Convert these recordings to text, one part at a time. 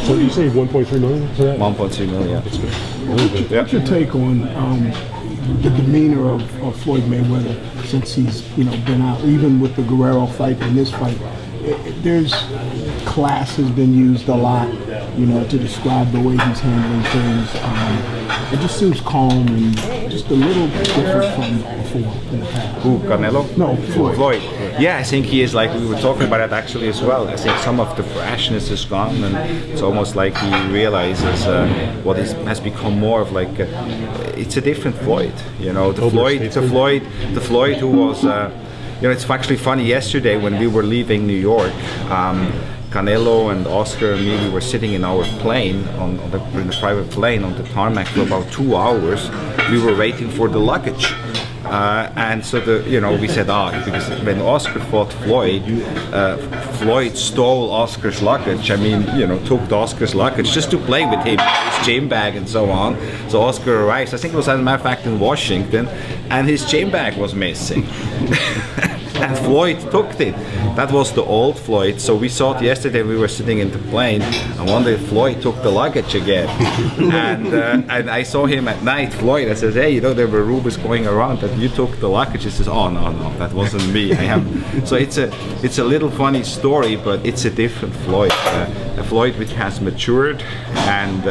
So you say 1.3 million for that? 1.3 million. Yeah. That's good. Really good. What's your take on the demeanor of Floyd Mayweather since he's been out, even with the Guerrero fight and this fight? There's class has been used a lot, to describe the way he's handling things. It just seems calm and just a little different from before in the past. Who, Canelo? No, Floyd. Yeah, I think he is, like we were talking about it actually as well. I think some of the brashness is gone, and it's almost like he realizes what has become more of like it's a different Floyd. The Floyd who was. It's actually funny. Yesterday, when we were leaving New York, Canelo and Oscar and me, we were sitting in our plane, in the private plane on the tarmac for about 2 hours. We were waiting for the luggage. And so we said, because when Oscar fought Floyd, Floyd stole Oscar's luggage. I mean, took Oscar's luggage just to play with him, his gym bag and so on. So Oscar arrives, I think it was, as a matter of fact, in Washington, and his gym bag was missing. And Floyd took it. That was the old Floyd. So we saw it yesterday. We were sitting in the plane. I wonder if Floyd took the luggage again. And I saw him at night. Floyd, I said, hey, there were rumors going around that you took the luggage. He says, oh no, that wasn't me. So it's a little funny story, but it's a different Floyd. A Floyd which has matured and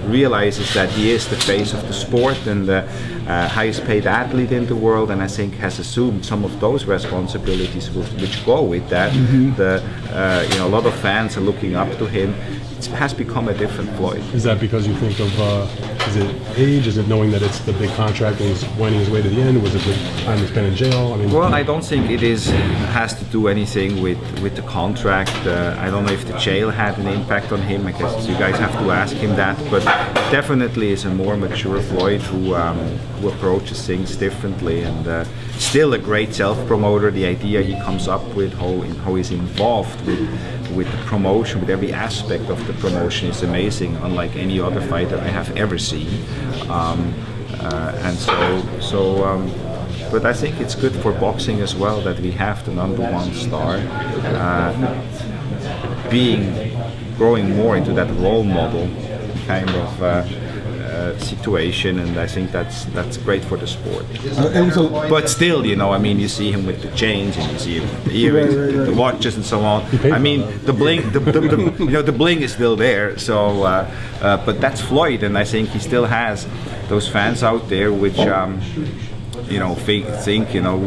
realizes that he is the face of the sport and the highest paid athlete in the world, and I think has assumed some of those responsibilities which go with that. A lot of fans are looking up to him. It has become a different Floyd. Is that because you think of, is it age? Is it knowing that it's the big contract and he's winding his way to the end? Was it the time he spent in jail? Well, I don't think it has to do anything with the contract. I don't know if the jail had an impact on him. I guess you guys have to ask him that. But definitely is a more mature Floyd who approaches things differently, and still a great self-promoter. The idea he comes up with, how he's involved with the promotion, with every aspect of the promotion, is amazing, unlike any other fighter I have ever seen. But I think it's good for boxing as well that we have the #1 star growing more into that role model kind of situation, and I think that's great for the sport. But still, you see him with the chains, and you see him with the earrings, the watches, and so on. I mean, the bling, the bling is still there. So, but that's Floyd, and I think he still has those fans out there which.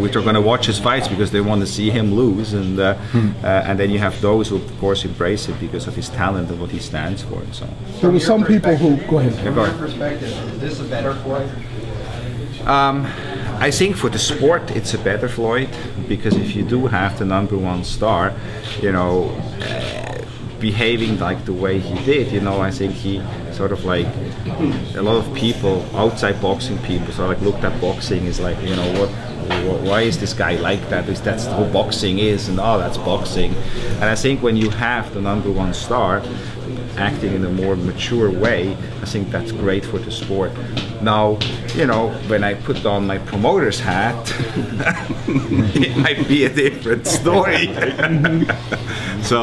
Which are going to watch his fights because they want to see him lose, and then you have those who, of course, embrace it because of his talent and what he stands for, and so on. There were some people who go ahead. From your perspective, is this a better Floyd? I think for the sport, it's a better Floyd because if you do have the #1 star, behaving like the way he did, I think he sort of like a lot of people, outside boxing people, sort of like looked at boxing as like, why is this guy like that? That's how boxing is, and that's boxing. And I think when you have the #1 star acting in a more mature way, I think that's great for the sport. Now, when I put on my promoter's hat, it might be a different story. So.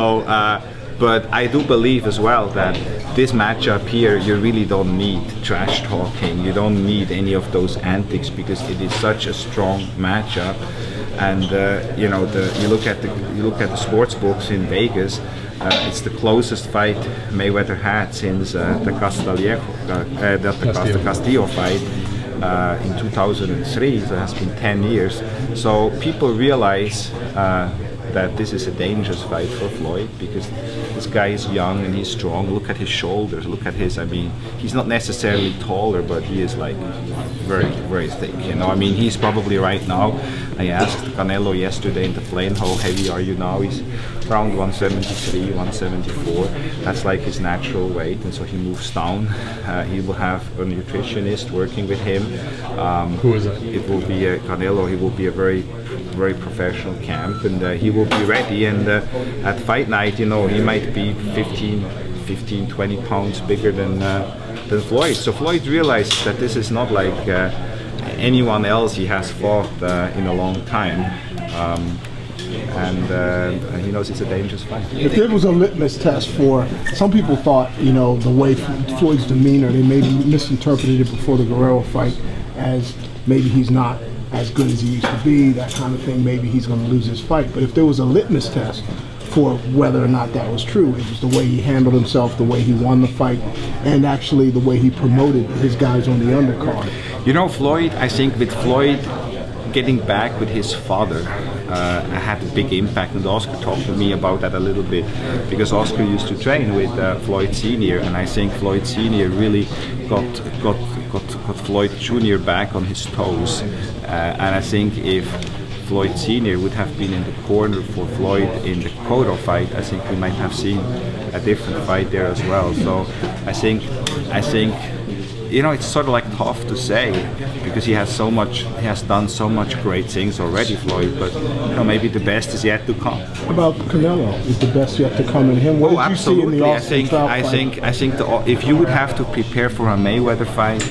But I do believe as well that this matchup here, you really don't need trash talking. You don't need any of those antics because it is such a strong matchup. And you look at the sports books in Vegas. It's the closest fight Mayweather had since the Castillo fight in 2003. So it has been 10 years. So people realize. That this is a dangerous fight for Floyd because this guy is young and he's strong. Look at his shoulders, look at his, he's not necessarily taller, but he is like very, very thick, he's probably right now, I asked Canelo yesterday in the plane, how heavy are you now? He's around 173, 174. That's like his natural weight, and so he moves down. He will have a nutritionist working with him. Who is that? It will be Canelo. He will be a very professional camp, and he will be ready, and at fight night, he might be 15, 20 pounds bigger than Floyd. So Floyd realizes that this is not like anyone else he has fought in a long time. and he knows it's a dangerous fight. If there was a litmus test for, some people thought, you know, the way Floyd's demeanor, they maybe misinterpreted it before the Guerrero fight as maybe he's not as good as he used to be, that kind of thing, maybe he's going to lose his fight. But if there was a litmus test for whether or not that was true, it was the way he handled himself, the way he won the fight, and actually the way he promoted his guys on the undercard. You know, Floyd, I think with Floyd getting back with his father had a big impact, and Oscar talked to me about that a little bit, because Oscar used to train with Floyd Sr., and I think Floyd Sr. really got Floyd Jr. back on his toes, and I think if Floyd Sr. would have been in the corner for Floyd in the Cotto fight, I think we might have seen a different fight there as well. So I think you know, it's sort of like tough to say, because he has done so much great things already, Floyd, but you know, maybe the best is yet to come. About Canelo, is the best yet to come in him? What did you see in the Austin Trout fight? I think if you would have to prepare for a Mayweather fight,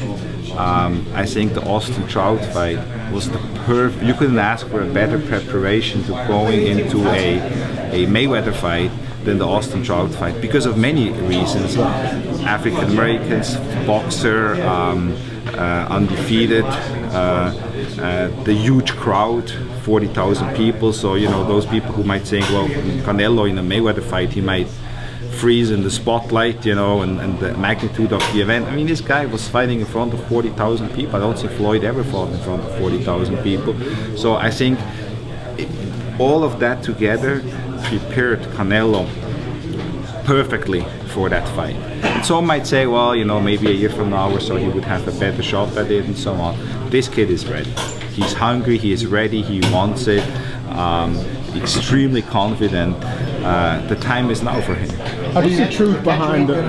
I think the Austin Trout fight was the perfect. You couldn't ask for a better preparation to going into a Mayweather fight than the Austin Trout fight, because of many reasons. African Americans, boxer, undefeated, the huge crowd, 40,000 people. So you know, those people who might think, well, Canelo in a Mayweather fight, he might freeze in the spotlight, you know, and the magnitude of the event. I mean, this guy was fighting in front of 40,000 people. I don't think Floyd ever fought in front of 40,000 people. So I think all of that together prepared Canelo perfectly for that fight. And some might say, well, you know, maybe a year from now or so he would have a better shot at it and so on. This kid is ready. He's hungry, he is ready, he wants it, extremely confident. The time is now for him. How do you see the truth behind it?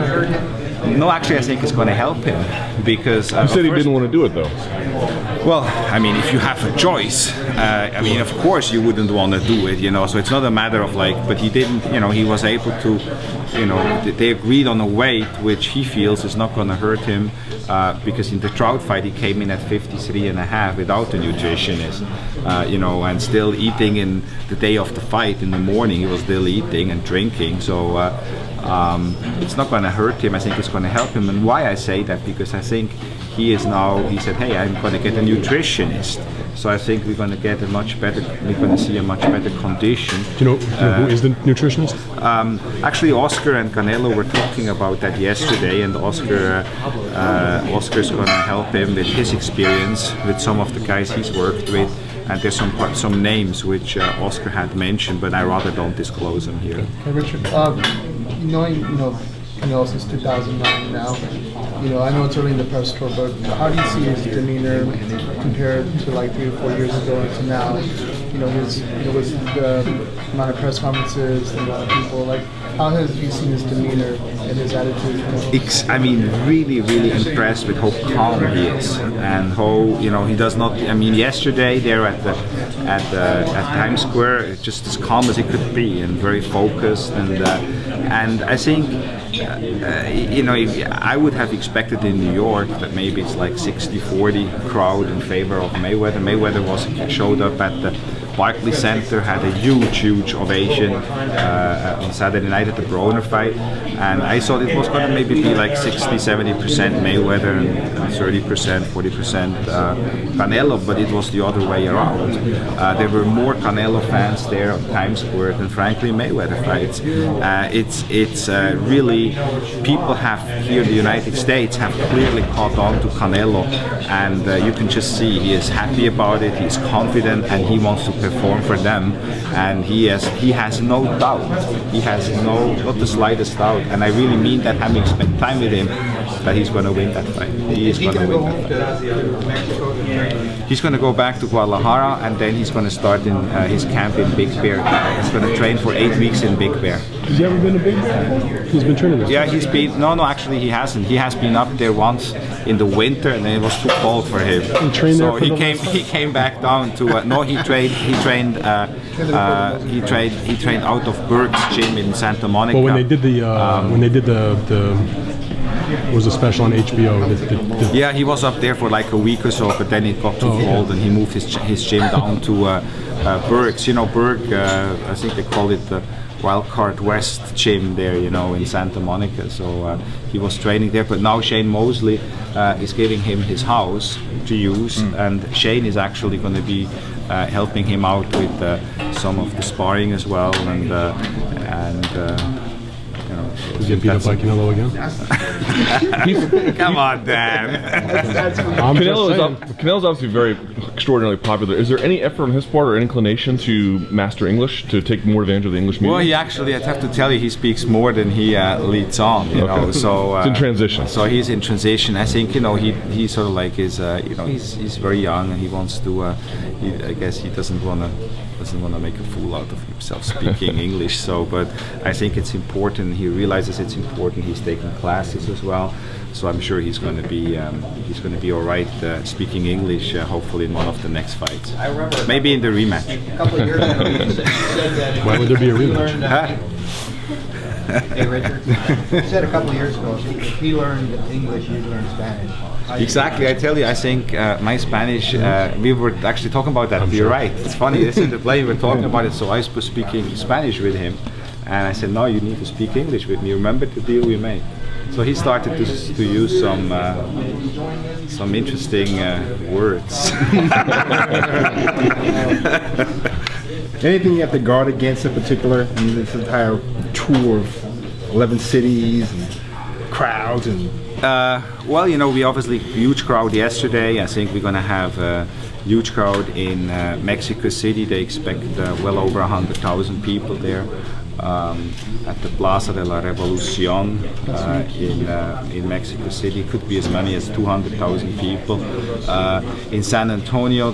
No, actually I think it's going to help him, because you said he didn't want to do it though. Well, I mean, if you have a choice, I mean, of course you wouldn't want to do it, you know, so it's not a matter of like, but he didn't, you know, he was able to, you know, they agreed on a weight which he feels is not going to hurt him, because in the Trout fight he came in at 53.5 without a nutritionist, you know, and still eating in the day of the fight in the morning, he was still eating and drinking, so it's not going to hurt him. I think it's going to help him. And why I say that, because I think he said, hey, I'm going to get a nutritionist. So I think we're going to get a much better, we're going to see a much better condition. Do you know who is the nutritionist? Actually, Oscar and Canelo were talking about that yesterday, and Oscar's going to help him with his experience with some of the guys he's worked with. And there's some names which Oscar had mentioned, but I rather don't disclose them here. Hey Richard, knowing, you know, Canelo since 2009 now, you know, I know it's early in the press tour, but how do you see his demeanor compared to like 3 or 4 years ago and to now? You know, with the amount of press conferences and people, like, how have you seen his demeanor and his attitude? I mean, really, really impressed with how calm he is, and how, you know, he does not. I mean, yesterday there at Times Square, it's just as calm as he could be and very focused, and I think, you know, I would have expected in New York that maybe it's like 60-40 crowd in favor of Mayweather. Mayweather showed up at the Barclays Center, had a huge ovation on Saturday night at the Broner fight, and I thought it was going to maybe be like 60-70% Mayweather and 30%, 40% Canelo, but it was the other way around. There were more Canelo fans there on Times Square than frankly Mayweather fights. It's really, people have here in the United States have clearly caught on to Canelo, and you can just see he is happy about it, he's confident, and he wants to perform for them, and he has no doubt, he has not the slightest doubt, and I really mean that, having spent time with him, that he's going to win that fight. He is going to win that fight. He's going to go back to Guadalajara, and then he's going to start in his camp in Big Bear. He's going to train for 8 weeks in Big Bear. Has he ever been to Big Bear? He's been training there. Yeah, he's been. No, actually, he hasn't. He has been up there once in the winter, and then it was too cold for him. And trained there. So he came back down to. No, he trained out of Burke's gym in Santa Monica. Well, when they did the was a special on HBO. Yeah, he was up there for like a week or so, but then it got too cold, and he moved his gym down to Berg's. You know, Berg, I think they call it the Wildcard West gym there, you know, in Santa Monica. So he was training there, but now Shane Mosley is giving him his house to use, and Shane is actually going to be helping him out with some of the sparring as well, and you know. Is he beat up by Canelo again? Come on, Dan. Canelo's obviously very extraordinarily popular. Is there any effort on his part or inclination to master English, to take more advantage of the English media? Well, he actually, I have to tell you, he speaks more than he leads on. You know, so it's in transition. So he's in transition. I think, you know, he sort of like is, you know, he's very young and he wants to. I guess he doesn't want to make a fool out of himself speaking English. So, but I think it's important. He realizes it's important. He's taking classes as well. So I'm sure he's going to be all right speaking English. Hopefully in one of the next fights. I remember maybe in the rematch. A couple of years ago, you said that. Why would there be a rematch? Hey Richard, you said a couple of years ago, if he learned English, you'd learn Spanish. Exactly, I tell you, I think my Spanish, we were actually talking about that. You're right. It's funny, this is the play, we're talking about it. So I was speaking Spanish with him, and I said, no, you need to speak English with me. Remember the deal we made. So he started to use some interesting words. Anything you have to guard against in particular in this entire tour of 11 cities and crowds and? Well, you know, we obviously huge crowd yesterday. I think we're going to have a huge crowd in Mexico City. They expect well over 100,000 people there. At the Plaza de la Revolucion in Mexico City, could be as many as 200,000 people. In San Antonio,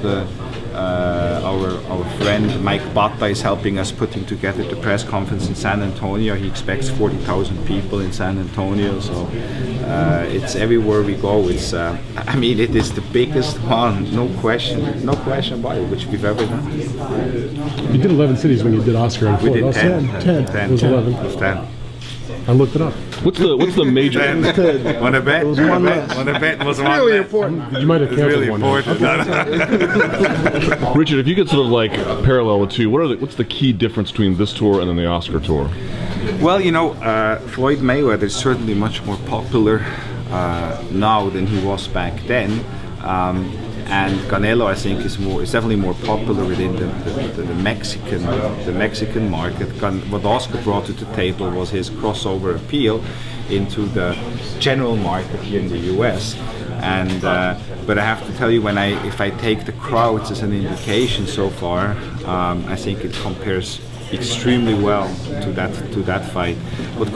our friend Mike Botta is helping us putting together the press conference in San Antonio. He expects 40,000 people in San Antonio, so it's everywhere we go. It's I mean, it is the biggest one, no question about it, which we've ever done. You did 11 cities when you did Oscar and Floyd. We did 10. 10. It was 11. It was 10. I looked it up. What's the major? Want to bet? Want to bet? Was really important. You might have canceled really one. Important. Richard, if you could sort of like parallel the two, what's the key difference between this tour and then the Oscar tour? Well, you know, Floyd Mayweather is certainly much more popular now than he was back then. And Canelo, I think, is definitely more popular within the Mexican market. What Oscar brought to the table was his crossover appeal into the general market here in the U.S. And but I have to tell you, if I take the crowds as an indication so far, I think it compares extremely well to that fight. What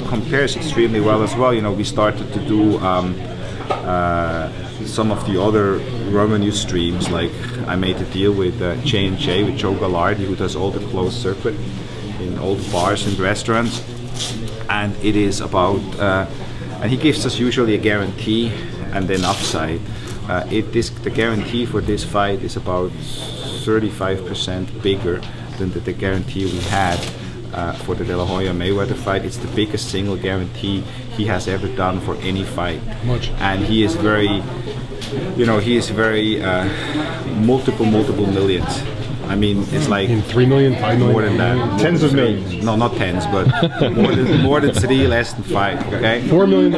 compares extremely well as well, you know, we started to do some of the other revenue streams, like I made a deal with J&J, with Joe Gallardi, who does all the closed circuit in all the bars and restaurants, and it is about and he gives us usually a guarantee and then upside. The guarantee for this fight is about 35% bigger than the guarantee we had for the De La Hoya Mayweather fight. It's the biggest single guarantee he has ever done for any fight. And he is very, you know, multiple millions. I mean, it's like in 3 million, 5 million, more than that, tens of millions. No, not tens, but more than 3, less than 5. Okay, $4 million.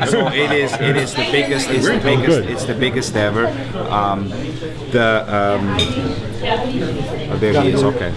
So it is the biggest. It's the biggest ever. There he is. Okay.